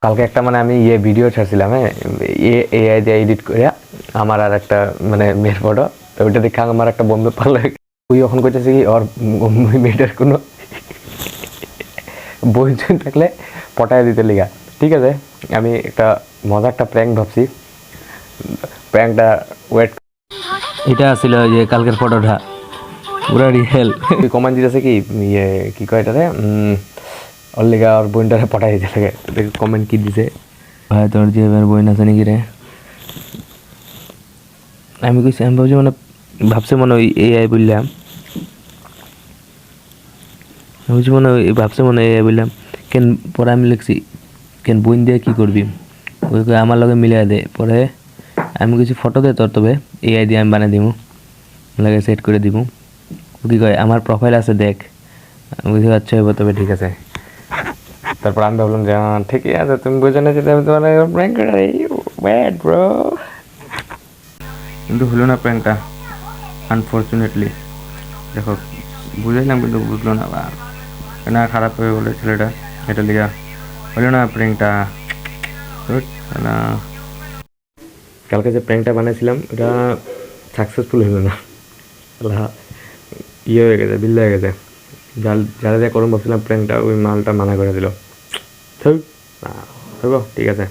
কালকে একটা মানে আমি ভিডিও ছাড়ছিলাম, হ্যাঁ, এআই দিয়ে এডিট করে আমার আর একটা মানে মেয়ের ফটো। তো ওইটা দেখে আমার একটা বন্ধু পারলো, ওই এখন কইতেছে কি ওর মেয়েটার কোনো বইজন থাকলে পটায় দিতে লিগা। ঠিক আছে, আমি একটা মজা একটা প্র্যাঙ্ক ভাবছি, প্র্যাঙ্কটা ওয়েট। এটা ছিল যে কালকের ফটোটা পুরা রিয়েল। কমেন্ট দিতেছে কি কি কয় এটারে, ওর লিগা ওর বোনটারে পটাই দিতে লাগে। কমেন্ট কি দিছে, ভাই তোর যে এবার বোন আছে নাকি রে? আমি কইছি, আমি ভাবছি মানে ভাবছে মনে ওই এআই বললাম, আমি বলছি মনে ওই ভাবছে মনে এআই বললাম কেন। পরে আমি লিখছি কেন বোন দিয়ে কী করবি, ওই আমার লগে মিলিয়ে দে। পরে আমি কিছু ফটো দে তোর, তবে এআই দিয়ে আমি বানিয়ে দিব, লাগে সেট করে দিব। ও কী কয় আমার প্রোফাইল আছে দেখ। আমি বুঝতে পারছি হইব, তবে ঠিক আছে। তারপর আমি ভাবলাম যে ঠিকই আছে, তুমি বুঝে না যেতে আমি তোমার প্র্যাঙ্ক ব্যাড ব্রো। কিন্তু হলো না প্র্যাঙ্কটা, আনফর্চুনেটলি। দেখো বুঝাইলাম কিন্তু বুঝলো না, বা না খারাপ হয়ে গেলো ছেলেটা, এটা লিগা হলো না প্র্যাঙ্কটা। না, কালকে যে প্র্যাঙ্কটা বানিয়েছিলাম ওটা সাকসেসফুল হলো না, হয়ে গেছে, বিল্লা হয়ে গেছে। যারা যা করুন ভাবছিলাম প্র্যাঙ্কটা, ওই মালটা মানা করে দিল। ঠিক আছে।